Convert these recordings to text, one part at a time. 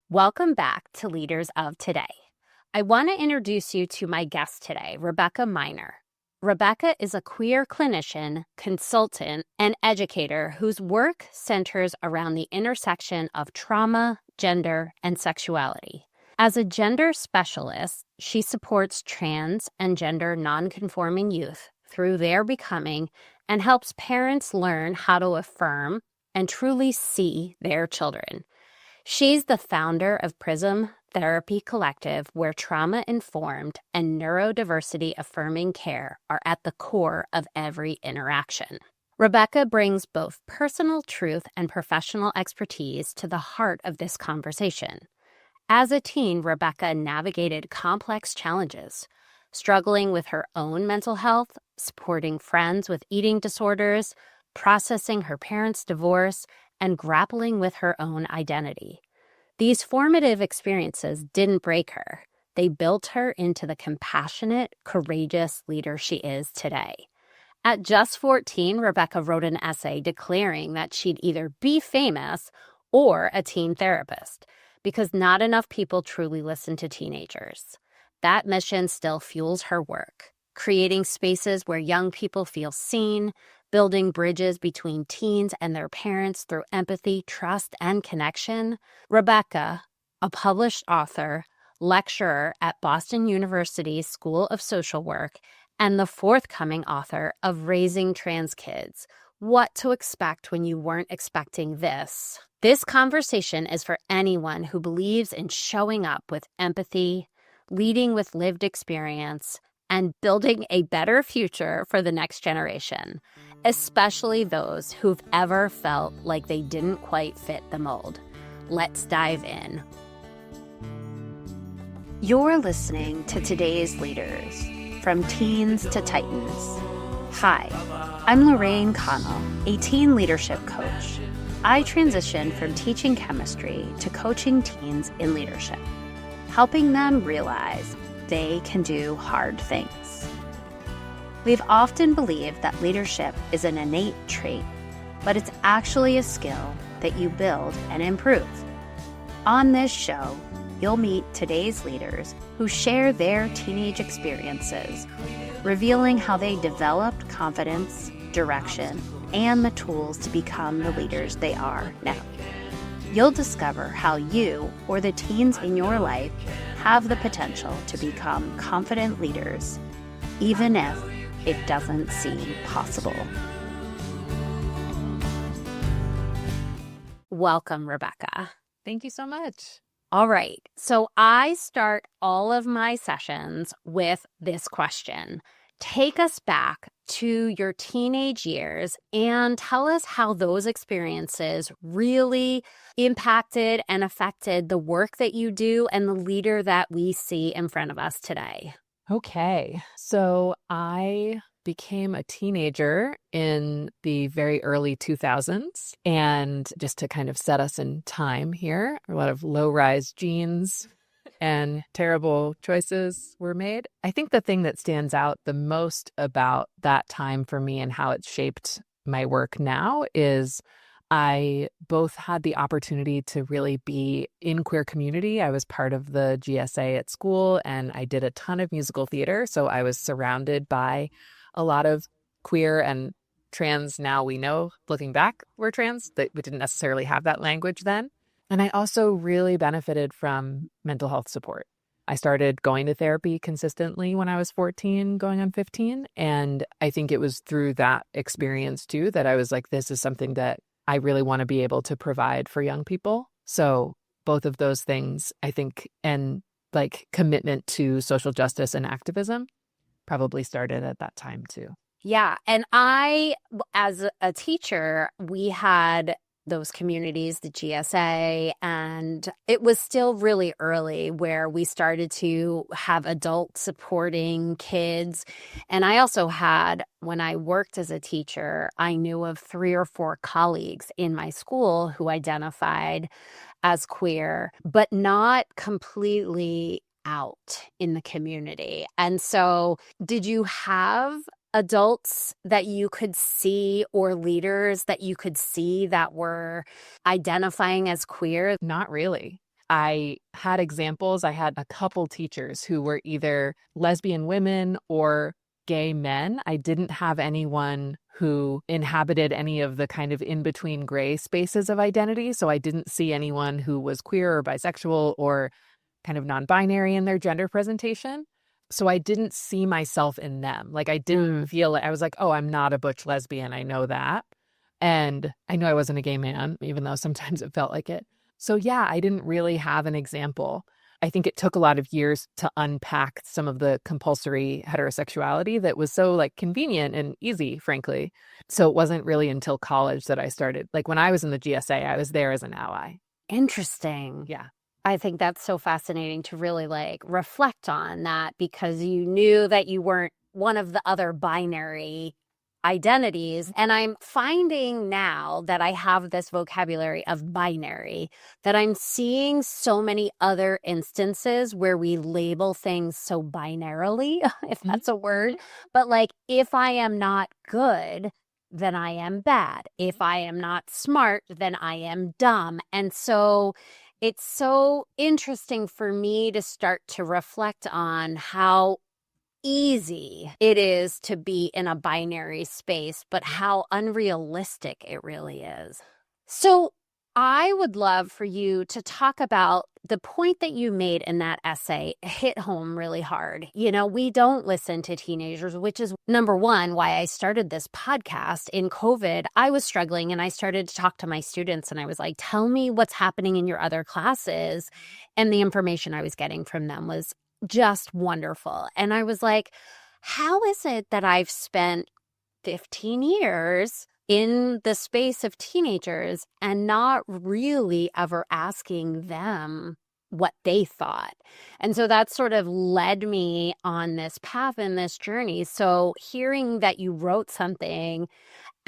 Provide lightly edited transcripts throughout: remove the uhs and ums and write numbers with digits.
Welcome back to Leaders of Today. I want to introduce you to my guest today, Rebecca Miner. Rebecca is a queer clinician, consultant, and educator whose work centers around the intersection of trauma, gender, and sexuality. As a gender specialist, she supports trans and gender nonconforming youth through their becoming and helps parents learn how to affirm and truly see their children. She's the founder of Prism Therapy Collective, where trauma-informed and neurodiversity-affirming care are at the core of every interaction. Rebecca brings both personal truth and professional expertise to the heart of this conversation. As a teen, Rebecca navigated complex challenges, struggling with her own mental health, supporting friends with eating disorders, processing her parents' divorce, and grappling with her own identity. These formative experiences didn't break her. They built her into the compassionate, courageous leader she is today. At just 14, Rebecca wrote an essay declaring that she'd either be famous or a teen therapist, because not enough people truly listen to teenagers. That mission still fuels her work, creating spaces where young people feel seen, building bridges between teens and their parents through empathy, trust, and connection. Rebecca, a published author, lecturer at Boston University's School of Social Work, and the forthcoming author of Raising Trans Kids: What to Expect When You Weren't Expecting This. This conversation is for anyone who believes in showing up with empathy, leading with lived experience, and building a better future for the next generation, especially those who've ever felt like they didn't quite fit the mold. Let's dive in. You're listening to Today's Leaders, from teens to titans. Hi, I'm Lorraine Connell, a teen leadership coach. I transitioned from teaching chemistry to coaching teens in leadership, helping them realize they can do hard things. We've often believed that leadership is an innate trait, but it's actually a skill that you build and improve. On this show, you'll meet today's leaders who share their teenage experiences, revealing how they developed confidence, direction, and the tools to become the leaders they are now. You'll discover how you or the teens in your life have the potential to become confident leaders, even if it doesn't seem possible. Welcome, Rebecca. Thank you so much. All right, so I start all of my sessions with this question. Take us back to your teenage years and tell us how those experiences really impacted and affected the work that you do and the leader that we see in front of us today. Okay, so I became a teenager in the very early 2000s. And just to kind of set us in time here, a lot of low-rise jeans and terrible choices were made. I think the thing that stands out the most about that time for me and how it's shaped my work now is I both had the opportunity to really be in queer community. I was part of the GSA at school and I did a ton of musical theater. So I was surrounded by a lot of queer and trans, now we know, looking back, we're trans, that we didn't necessarily have that language then. And I also really benefited from mental health support. I started going to therapy consistently when I was 14, going on 15. And I think it was through that experience too that I was like, this is something that I really want to be able to provide for young people. So both of those things, I think, and like commitment to social justice and activism probably started at that time too. Yeah. And I, as a teacher, we had those communities, the GSA, and it was still really early where we started to have adults supporting kids. And I also had, when I worked as a teacher, I knew of 3 or 4 colleagues in my school who identified as queer, but not completely out in the community. And so did you have adults that you could see or leaders that you could see that were identifying as queer? Not really. I had examples. I had a couple teachers who were either lesbian women or gay men. I didn't have anyone who inhabited any of the kind of in-between gray spaces of identity. So I didn't see anyone who was queer or bisexual or kind of non-binary in their gender presentation. So I didn't see myself in them. Like I didn't feel it. I was like, oh, I'm not a butch lesbian. I know that. And I know I wasn't a gay man, even though sometimes it felt like it. So yeah, I didn't really have an example. I think it took a lot of years to unpack some of the compulsory heterosexuality that was so like convenient and easy, frankly. So it wasn't really until college that I started. Like when I was in the GSA, I was there as an ally. Interesting. Yeah. I think that's so fascinating to really like reflect on that, because you knew that you weren't one of the other binary identities. And I'm finding now that I have this vocabulary of binary, that I'm seeing so many other instances where we label things so binarily, if that's a word. But like, if I am not good, then I am bad. If I am not smart, then I am dumb. And so it's so interesting for me to start to reflect on how easy it is to be in a binary space, but how unrealistic it really is. So I would love for you to talk about the point that you made in that essay. Hit home really hard. You know, we don't listen to teenagers, which is number one, why I started this podcast. In COVID, I was struggling and I started to talk to my students and I was like, tell me what's happening in your other classes. And the information I was getting from them was just wonderful. And I was like, how is it that I've spent 15 years in the space of teenagers and not really ever asking them what they thought? And so that sort of led me on this path and this journey. So hearing that you wrote something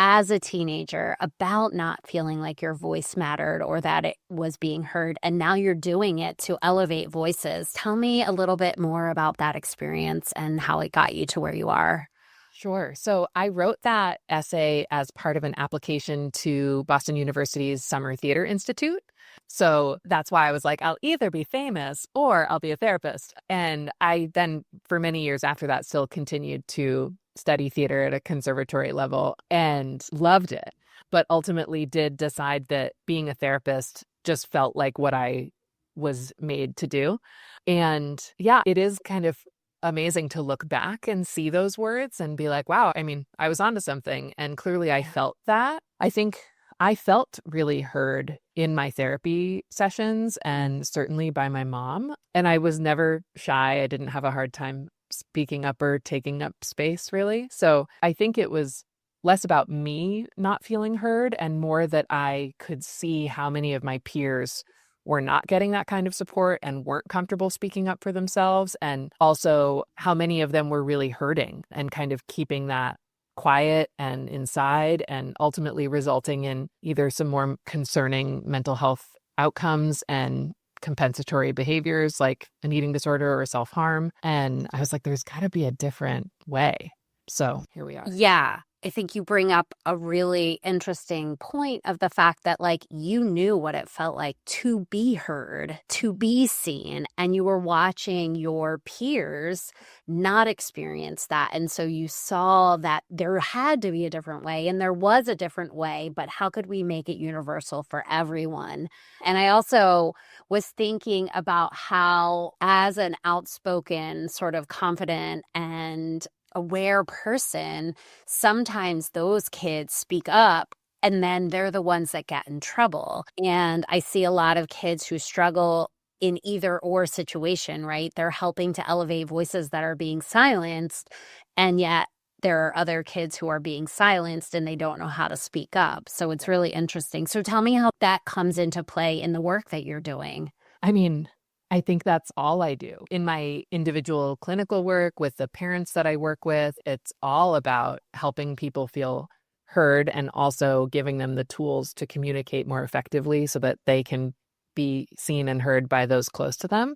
as a teenager about not feeling like your voice mattered or that it was being heard, and now you're doing it to elevate voices. Tell me a little bit more about that experience and how it got you to where you are. Sure. So I wrote that essay as part of an application to Boston University's Summer Theater Institute. So that's why I was like, I'll either be famous or I'll be a therapist. And I then, for many years after that, still continued to study theater at a conservatory level and loved it, but ultimately did decide that being a therapist just felt like what I was made to do. And yeah, it is kind of amazing to look back and see those words and be like, wow, I mean, I was onto something. And clearly I felt that. I think I felt really heard in my therapy sessions and certainly by my mom. And I was never shy. I didn't have a hard time speaking up or taking up space, really. So I think it was less about me not feeling heard and more that I could see how many of my peers were not getting that kind of support and weren't comfortable speaking up for themselves. And also how many of them were really hurting and kind of keeping that quiet and inside, and ultimately resulting in either some more concerning mental health outcomes and compensatory behaviors like an eating disorder or self-harm. And I was like, there's got to be a different way. So here we are. Yeah. I think you bring up a really interesting point of the fact that like you knew what it felt like to be heard, to be seen, and you were watching your peers not experience that. And so you saw that there had to be a different way, and there was a different way, but how could we make it universal for everyone? And I also was thinking about how, as an outspoken, sort of confident and aware person, sometimes those kids speak up and then they're the ones that get in trouble. And I see a lot of kids who struggle in either or situation, right? They're helping to elevate voices that are being silenced, and yet there are other kids who are being silenced and they don't know how to speak up. So it's really interesting. So tell me how that comes into play in the work that you're doing. I mean, I think that's all I do. In my individual clinical work with the parents that I work with, it's all about helping people feel heard and also giving them the tools to communicate more effectively so that they can be seen and heard by those close to them.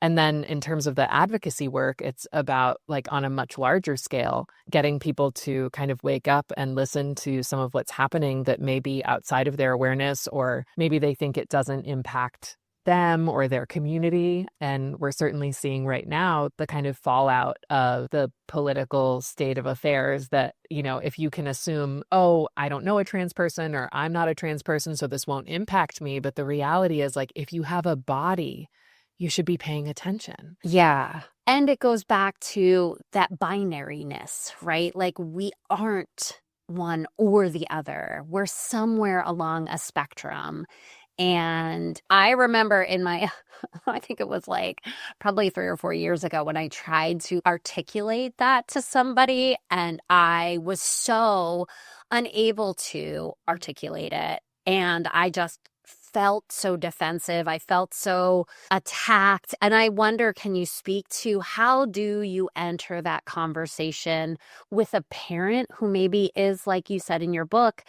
And then in terms of the advocacy work, it's about, like, on a much larger scale, getting people to kind of wake up and listen to some of what's happening that may be outside of their awareness, or maybe they think it doesn't impact them or their community. And we're certainly seeing right now the kind of fallout of the political state of affairs that, if you can assume, oh, I don't know a trans person or I'm not a trans person, so this won't impact me. But the reality is, like, if you have a body, you should be paying attention. Yeah. And it goes back to that binariness, right? Like, we aren't one or the other. We're somewhere along a spectrum. And I remember I think it was like probably 3 or 4 years ago when I tried to articulate that to somebody, and I was so unable to articulate it. And I just felt so defensive. I felt so attacked. And I wonder, can you speak to how do you enter that conversation with a parent who maybe is, like you said in your book,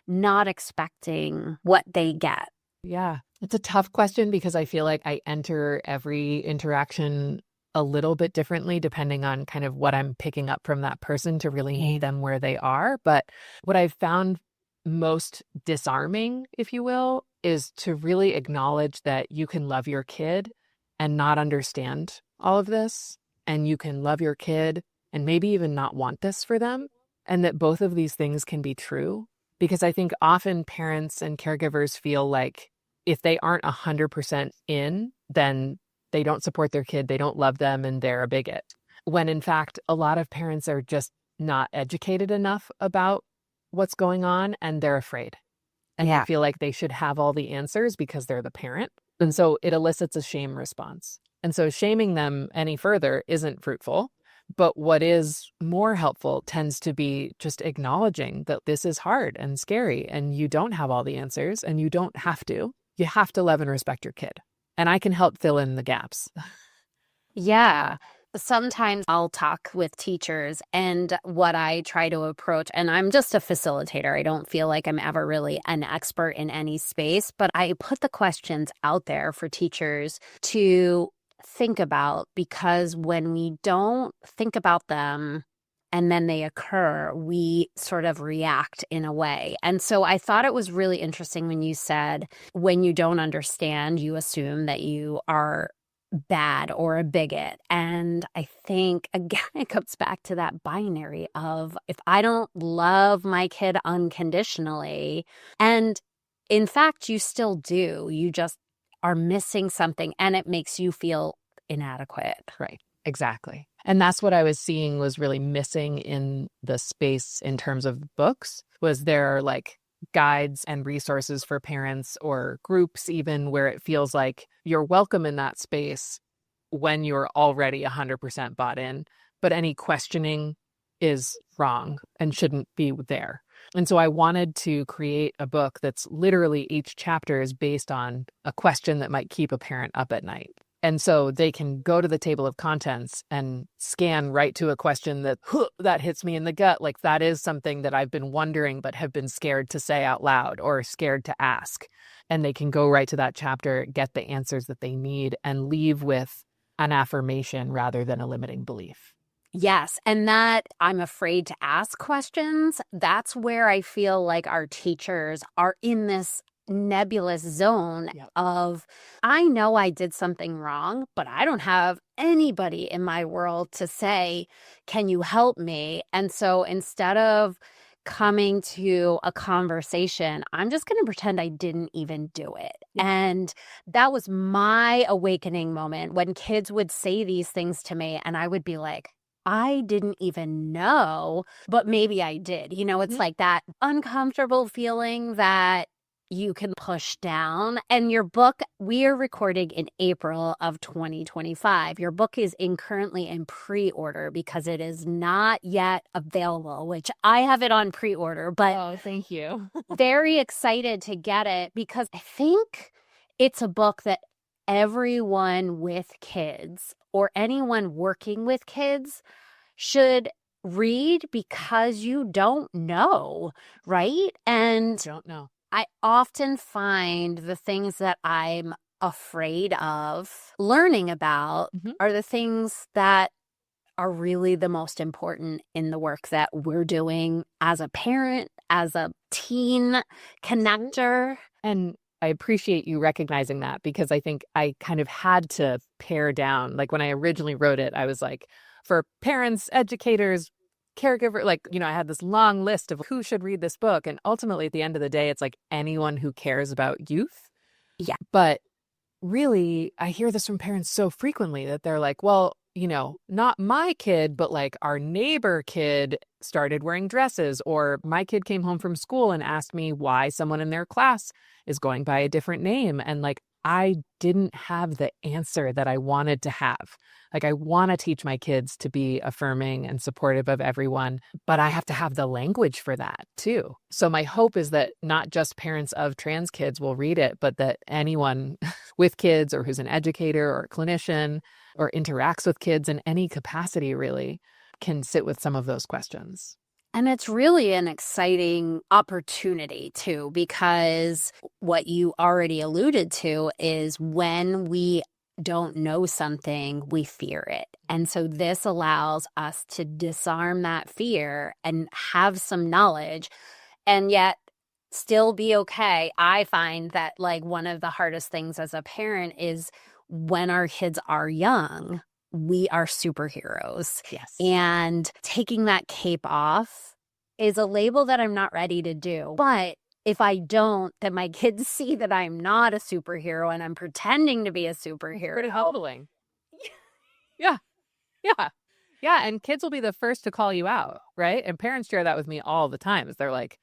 not expecting what they get? Yeah, it's a tough question because I feel like I enter every interaction a little bit differently depending on kind of what I'm picking up from that person to really meet them where they are. But what I've found most disarming, if you will, is to really acknowledge that you can love your kid and not understand all of this. And you can love your kid and maybe even not want this for them. And that both of these things can be true. Because I think often parents and caregivers feel like if they aren't 100% in, then they don't support their kid, they don't love them, and they're a bigot. When in fact, a lot of parents are just not educated enough about what's going on, and they're afraid. And they feel like they should have all the answers because they're the parent. And so it elicits a shame response. And so shaming them any further isn't fruitful. But what is more helpful tends to be just acknowledging that this is hard and scary and you don't have all the answers and you don't have to. You have to love and respect your kid. And I can help fill in the gaps. Yeah. Sometimes I'll talk with teachers, and what I try to approach, and I'm just a facilitator. I don't feel like I'm ever really an expert in any space, but I put the questions out there for teachers to think about, because when we don't think about them and then they occur, we sort of react in a way. And so I thought it was really interesting when you said, when you don't understand, you assume that you are bad or a bigot. And I think, again, it comes back to that binary of, if I don't love my kid unconditionally, and in fact, you still do, you just are missing something and it makes you feel inadequate. Right. Exactly. And that's what I was seeing was really missing in the space in terms of books, was there are like guides and resources for parents or groups even where it feels like you're welcome in that space when you're already 100% bought in, but any questioning is wrong and shouldn't be there. And so I wanted to create a book that's literally each chapter is based on a question that might keep a parent up at night. And so they can go to the table of contents and scan right to a question that hits me in the gut. Like, that is something that I've been wondering but have been scared to say out loud or scared to ask. And they can go right to that chapter, get the answers that they need, and leave with an affirmation rather than a limiting belief. Yes. And that I'm afraid to ask questions. That's where I feel like our teachers are in this nebulous zone of, I know I did something wrong, but I don't have anybody in my world to say, can you help me? And so instead of coming to a conversation, I'm just going to pretend I didn't even do it. And that was my awakening moment when kids would say these things to me, and I would be like, I didn't even know, but maybe I did. It's like that uncomfortable feeling that you can push down. And your book, we are recording in April of 2025. Your book is currently in pre-order because it is not yet available, which I have it on pre-order, but oh, thank you. very excited to get it, because I think it's a book that everyone with kids or anyone working with kids should read, because you don't know, right? And Don't know. I often find the things that I'm afraid of learning about are the things that are really the most important in the work that we're doing as a parent, as a teen connector. And I appreciate you recognizing that, because I think I kind of had to pare down. Like when I originally wrote it, I was like, for parents, educators, caregiver, like, I had this long list of who should read this book. And ultimately, at the end of the day, it's like anyone who cares about youth. Yeah. But really, I hear this from parents so frequently that they're like, well, not my kid, but like our neighbor kid started wearing dresses, or my kid came home from school and asked me why someone in their class is going by a different name. And like, I didn't have the answer that I wanted to have. Like, I want to teach my kids to be affirming and supportive of everyone, but I have to have the language for that too. So my hope is that not just parents of trans kids will read it, but that anyone with kids, or who's an educator or a clinician, or interacts with kids in any capacity really, can sit with some of those questions. And it's really an exciting opportunity too, because what you already alluded to is when we don't know something, we fear it. And so this allows us to disarm that fear and have some knowledge, and yet still be okay. I find that like one of the hardest things as a parent is when our kids are young, we are superheroes. Yes. And taking that cape off is a label that I'm not ready to do. But if I don't, then my kids see that I'm not a superhero and I'm pretending to be a superhero. Pretty humbling. Yeah. Yeah. Yeah. And kids will be the first to call you out, right? And parents share that with me all the time. Is they're like,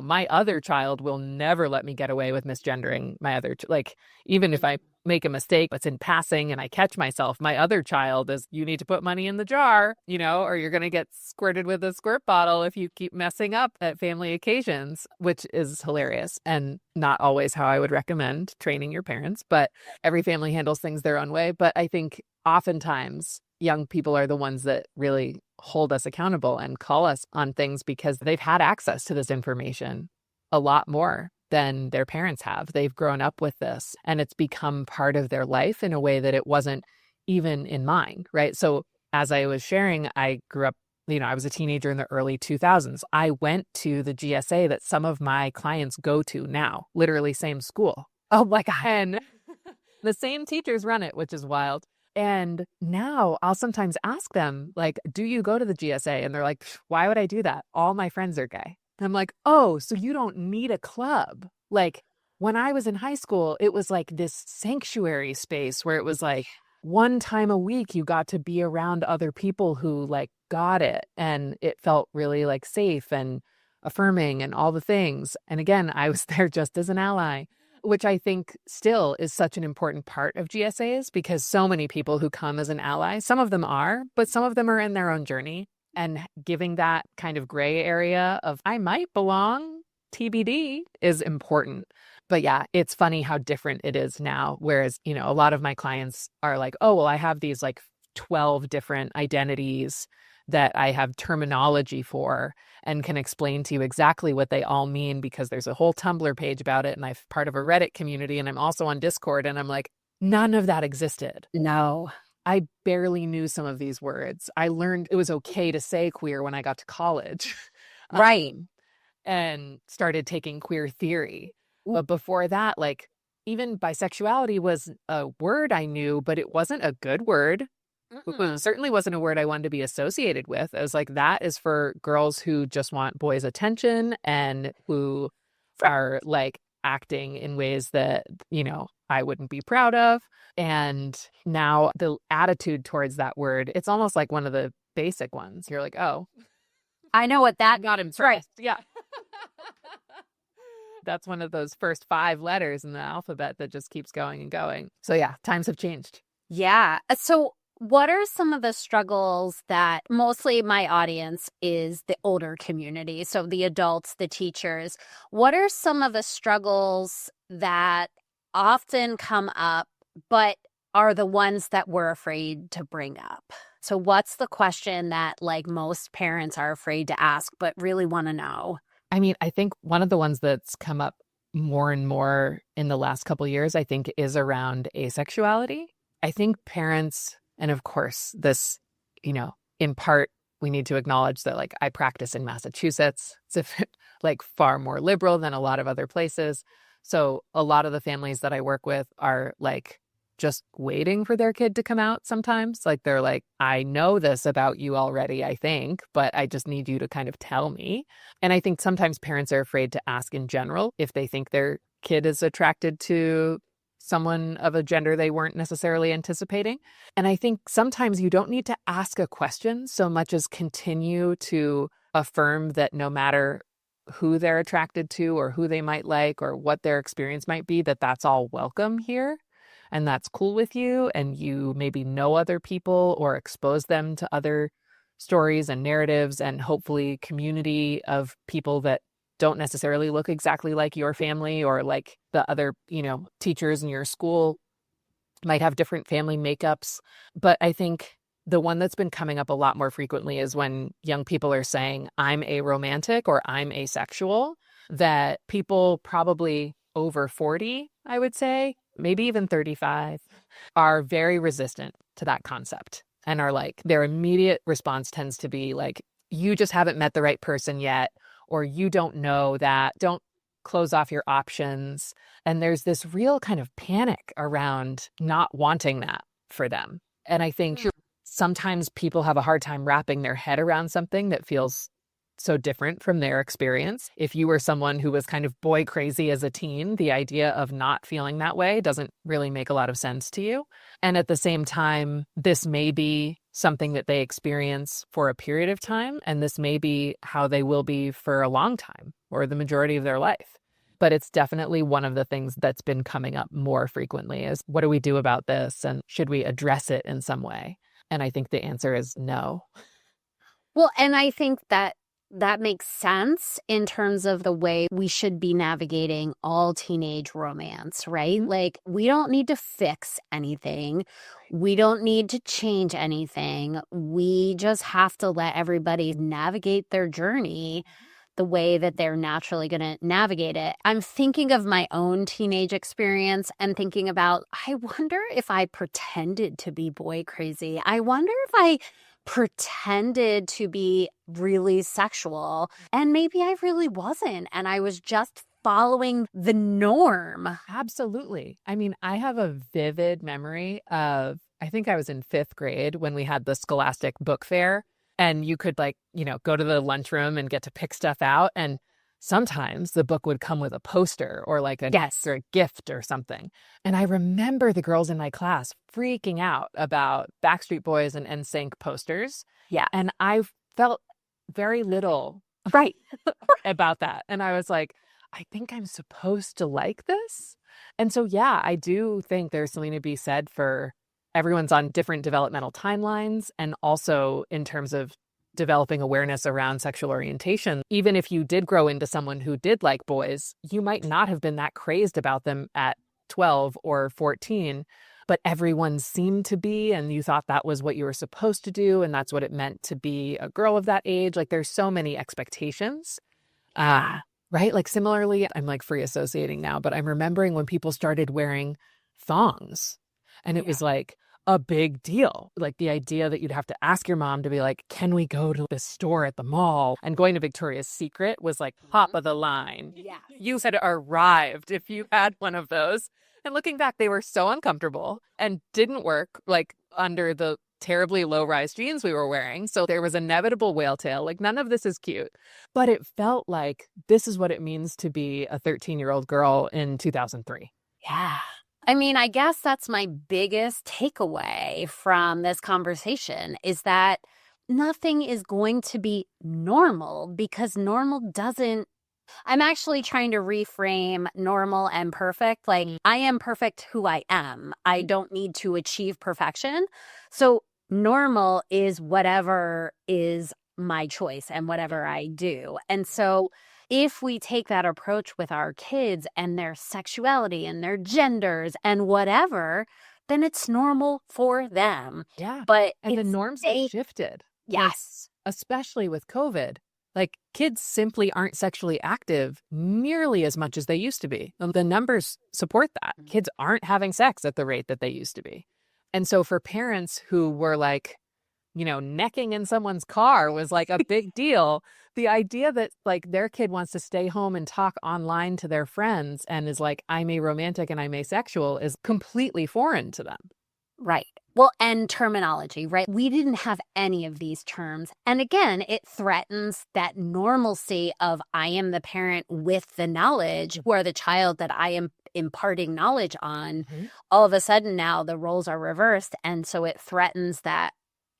my other child will never let me get away with misgendering my other, like, even if I make a mistake, it's in passing and I catch myself, my other child is, you need to put money in the jar, or you're going to get squirted with a squirt bottle if you keep messing up at family occasions, which is hilarious and not always how I would recommend training your parents, but every family handles things their own way. But I think oftentimes young people are the ones that really hold us accountable and call us on things because they've had access to this information a lot more than their parents have. They've grown up with this and it's become part of their life in a way that it wasn't even in mine, right? So as I was sharing, I grew up, I was a teenager in the early 2000s. I went to the GSA that some of my clients go to now, literally same school. Oh my God. And the same teachers run it, which is wild. And now I'll sometimes ask them, like, do you go to the GSA? And they're like, why would I do that? All my friends are gay. And I'm like, oh, so you don't need a club. Like when I was in high school, it was like this sanctuary space where it was like one time a week you got to be around other people who like got it. And it felt really like safe and affirming and all the things. And again, I was there just as an ally, which I think still is such an important part of GSAs, because so many people who come as an ally, some of them are, but some of them are in their own journey, and giving that kind of gray area of I might belong, TBD, is important. But yeah, it's funny how different it is now. Whereas, a lot of my clients are like, oh, well, I have these like 12 different identities that I have terminology for and can explain to you exactly what they all mean, because there's a whole Tumblr page about it and I'm part of a Reddit community and I'm also on Discord. And I'm like, none of that existed. No. I barely knew some of these words. I learned it was okay to say queer when I got to college. Right. And started taking queer theory. But before that, like even bisexuality was a word I knew, but it wasn't a good word. It certainly wasn't a word I wanted to be associated with. I was like, that is for girls who just want boys' attention and who are like acting in ways that, I wouldn't be proud of. And now the attitude towards that word, it's almost like one of the basic ones. You're like, oh, I know what that got him right. Yeah. That's one of those first 5 letters in the alphabet that just keeps going and going. So yeah, times have changed. Yeah. So what are some of the struggles that mostly my audience is the older community? So the adults, the teachers. What are some of the struggles that often come up, but are the ones that we're afraid to bring up? So what's the question that like most parents are afraid to ask, but really want to know? I mean, I think one of the ones that's come up more and more in the last couple of years, I think, is around asexuality. I think parents, and of course, this, in part, we need to acknowledge that, like, I practice in Massachusetts. It's like far more liberal than a lot of other places. So a lot of the families that I work with are like just waiting for their kid to come out sometimes. Like they're like, I know this about you already, I think, but I just need you to kind of tell me. And I think sometimes parents are afraid to ask in general if they think their kid is attracted to someone of a gender they weren't necessarily anticipating. And I think sometimes you don't need to ask a question so much as continue to affirm that no matter who they're attracted to or who they might like or what their experience might be, that that's all welcome here and that's cool with you. And you maybe know other people or expose them to other stories and narratives and hopefully community of people that don't necessarily look exactly like your family or like the other, teachers in your school might have different family makeups. But I think the one that's been coming up a lot more frequently is when young people are saying, I'm aromantic or I'm asexual, that people probably over 40, I would say, maybe even 35, are very resistant to that concept and are like, their immediate response tends to be like, you just haven't met the right person yet, or you don't know that, don't close off your options. And there's this real kind of panic around not wanting that for them. And I think sometimes people have a hard time wrapping their head around something that feels so different from their experience. If you were someone who was kind of boy crazy as a teen, the idea of not feeling that way doesn't really make a lot of sense to you. And at the same time, this may be something that they experience for a period of time, and this may be how they will be for a long time or the majority of their life. But it's definitely one of the things that's been coming up more frequently is, what do we do about this? And should we address it in some way? And I think the answer is no. Well, and I think that makes sense in terms of the way we should be navigating all teenage romance, right? Like, we don't need to fix anything. We don't need to change anything. We just have to let everybody navigate their journey the way that they're naturally going to navigate it. I'm thinking of my own teenage experience and thinking about, I wonder if I pretended to be boy crazy. I wonder if I pretended to be really sexual, and maybe I really wasn't, and I was just following the norm. Absolutely. I mean, I have a vivid memory of, I think I was in 5th grade when we had the Scholastic book fair, and you could go to the lunchroom and get to pick stuff out. And sometimes the book would come with a poster or like a gift or something. And I remember the girls in my class freaking out about Backstreet Boys and NSYNC posters. Yeah. And I felt very little about that. And I was like, I think I'm supposed to like this. And so, yeah, I do think there's something to be said for everyone's on different developmental timelines, and also in terms of developing awareness around sexual orientation. Even if you did grow into someone who did like boys, you might not have been that crazed about them at 12 or 14, but everyone seemed to be, and you thought that was what you were supposed to do, and that's what it meant to be a girl of that age. Like, there's so many expectations. Right? Like, similarly, I'm like free associating now, but I'm remembering when people started wearing thongs, and it was like a big deal. Like, the idea that you'd have to ask your mom to be like, can we go to this store at the mall? And going to Victoria's Secret was like top of the line. Yeah. You had arrived if you had one of those. And looking back, they were so uncomfortable and didn't work like under the terribly low-rise jeans we were wearing. So there was inevitable whale tail. Like, none of this is cute. But it felt like this is what it means to be a 13-year-old girl in 2003. Yeah. I mean, I guess that's my biggest takeaway from this conversation, is that nothing is going to be normal, because normal doesn't. I'm actually trying to reframe normal and perfect. Like, I am perfect who I am. I don't need to achieve perfection. So normal is whatever is my choice and whatever I do. And so if we take that approach with our kids and their sexuality and their genders and whatever, then it's normal for them. Yeah. But and the norms have shifted. Yes. Like, especially with COVID. Like, kids simply aren't sexually active nearly as much as they used to be. And the numbers support that. Kids aren't having sex at the rate that they used to be. And so for parents who were like, necking in someone's car was like a big deal. The idea that like their kid wants to stay home and talk online to their friends and is like, I'm aromantic and I'm asexual is completely foreign to them. Right. Well, and terminology, right? We didn't have any of these terms. And again, it threatens that normalcy of I am the parent with the knowledge, where the child that I am imparting knowledge on, all of a sudden now the roles are reversed. And so it threatens that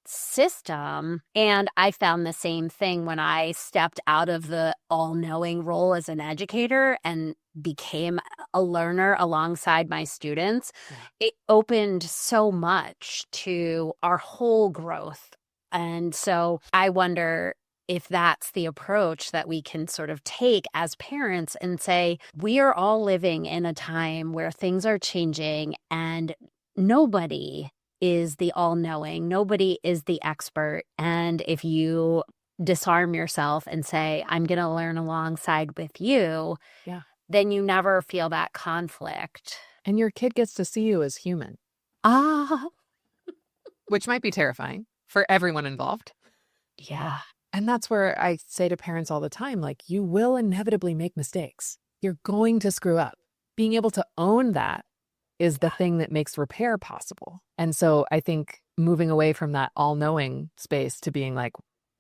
system. And I found the same thing when I stepped out of the all-knowing role as an educator and became a learner alongside my students. It opened so much to our whole growth. And so I wonder if that's the approach that we can sort of take as parents and say, we are all living in a time where things are changing and nobody is the all-knowing. Nobody is the expert. And if you disarm yourself and say, I'm going to learn alongside with you, then you never feel that conflict. And your kid gets to see you as human. Which might be terrifying for everyone involved. Yeah. And that's where I say to parents all the time, like, you will inevitably make mistakes. You're going to screw up. Being able to own that is the thing that makes repair possible. And so I think moving away from that all-knowing space to being like,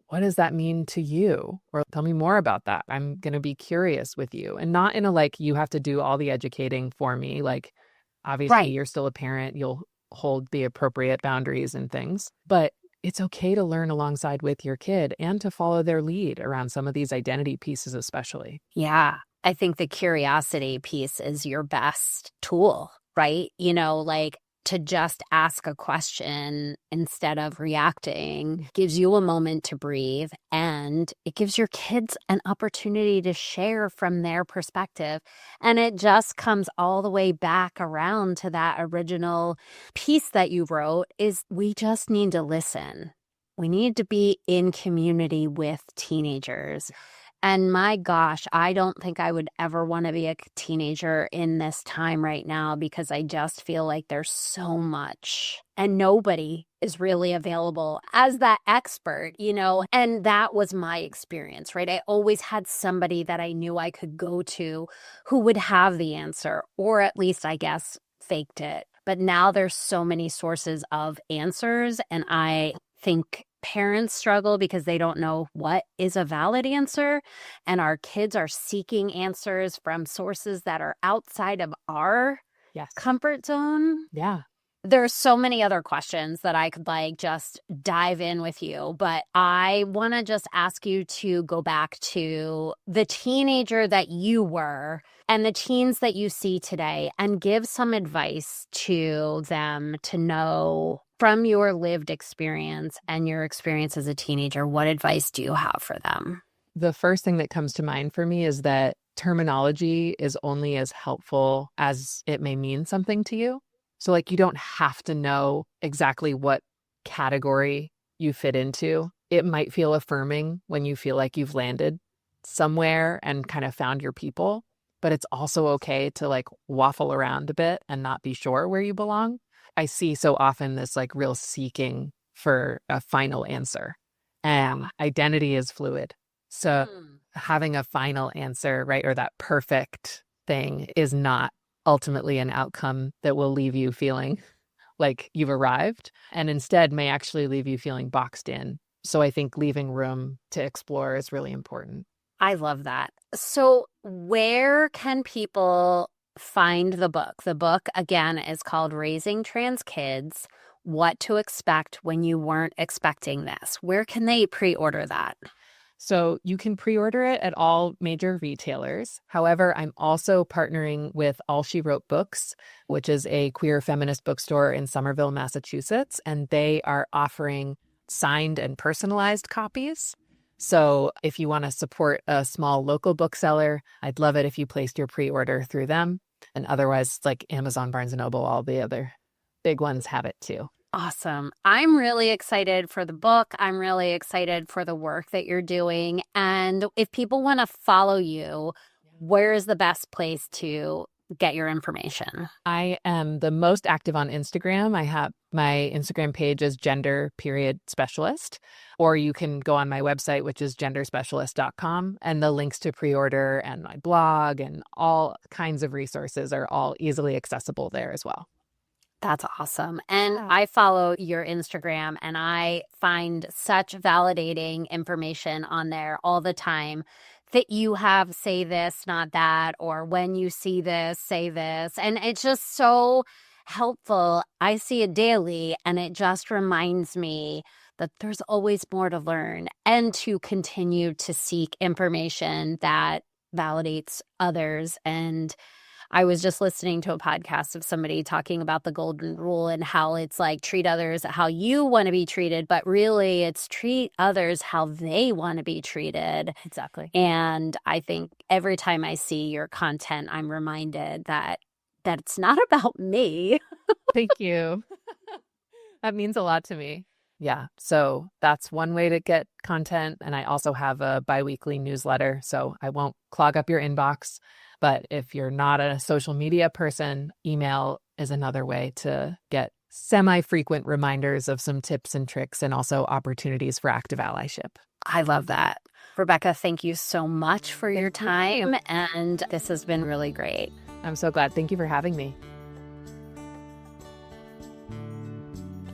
what does that mean to you? Or tell me more about that. I'm going to be curious with you. And not in a like, you have to do all the educating for me. Like, obviously, you're still a parent. You'll hold the appropriate boundaries and things. But it's okay to learn alongside with your kid and to follow their lead around some of these identity pieces especially. Yeah. I think the curiosity piece is your best tool. Right? Like to just ask a question instead of reacting gives you a moment to breathe, and it gives your kids an opportunity to share from their perspective. And it just comes all the way back around to that original piece that you wrote is we just need to listen. We need to be in community with teenagers. And my gosh, I don't think I would ever want to be a teenager in this time right now because I just feel like there's so much and nobody is really available as that expert, and that was my experience, right? I always had somebody that I knew I could go to who would have the answer, or at least, I guess, faked it. But now there's so many sources of answers, and I think parents struggle because they don't know what is a valid answer, and our kids are seeking answers from sources that are outside of our comfort zone. Yeah. There's so many other questions that I could just dive in with you, but I want to just ask you to go back to the teenager that you were and the teens that you see today and give some advice to them to know from your lived experience and your experience as a teenager, what advice do you have for them? The first thing that comes to mind for me is that terminology is only as helpful as it may mean something to you. So like you don't have to know exactly what category you fit into. It might feel affirming when you feel like you've landed somewhere and kind of found your people, but it's also okay to like waffle around a bit and not be sure where you belong. I see so often this like real seeking for a final answer, and identity is fluid. So having a final answer, right, or that perfect thing is not ultimately an outcome that will leave you feeling like you've arrived, and instead may actually leave you feeling boxed in. So I think leaving room to explore is really important. I love that. So where can people find the book? The book, again, is called Raising Trans Kids, What to Expect When You Weren't Expecting This. Where can they pre-order that? So you can pre-order it at all major retailers. However, I'm also partnering with All She Wrote Books, which is a queer feminist bookstore in Somerville, Massachusetts, and they are offering signed and personalized copies. So if you want to support a small local bookseller, I'd love it if you placed your pre-order through them. And otherwise, like Amazon, Barnes & Noble, all the other big ones have it too. Awesome. I'm really excited for the book. I'm really excited for the work that you're doing. And if people want to follow you, where is the best place to get your information? I am the most active on Instagram. I have my Instagram page is gender.specialist, or you can go on my website, which is genderspecialist.com, and the links to pre-order and my blog and all kinds of resources are all easily accessible there as well. That's awesome. And I follow your Instagram and I find such validating information on there all the time that you have say this, not that, or when you see this, say this. And it's just so helpful. I see it daily and it just reminds me that there's always more to learn and to continue to seek information that validates others. And I was just listening to a podcast of somebody talking about the golden rule and how it's like treat others how you want to be treated, but really it's treat others how they want to be treated. Exactly. And I think every time I see your content, I'm reminded that it's not about me. Thank you. That means a lot to me. Yeah. So that's one way to get content. And I also have a biweekly newsletter, so I won't clog up your inbox. But if you're not a social media person, email is another way to get semi-frequent reminders of some tips and tricks and also opportunities for active allyship. I love that. Rebecca, thank you so much for your time. And this has been really great. I'm so glad. Thank you for having me.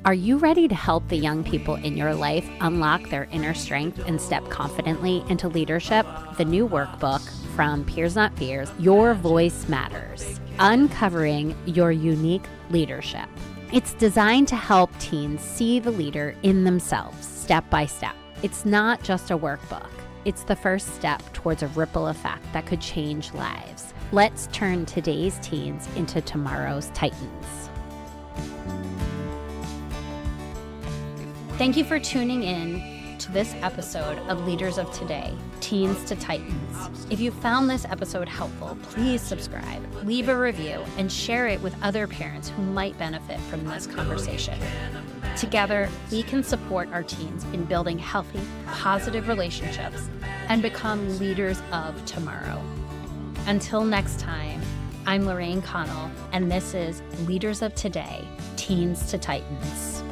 Are you ready to help the young people in your life unlock their inner strength and step confidently into leadership? The new workbook from Peers Not Fears, Your Voice Matters, Uncovering Your Unique Leadership. It's designed to help teens see the leader in themselves, step by step. It's not just a workbook. It's the first step towards a ripple effect that could change lives. Let's turn today's teens into tomorrow's titans. Thank you for tuning in to this episode of Leaders of Today, Teens to Titans. If you found this episode helpful, please subscribe, leave a review, and share it with other parents who might benefit from this conversation. Together, we can support our teens in building healthy, positive relationships and become leaders of tomorrow. Until next time, I'm Lorraine Connell, and this is Leaders of Today, Teens to Titans.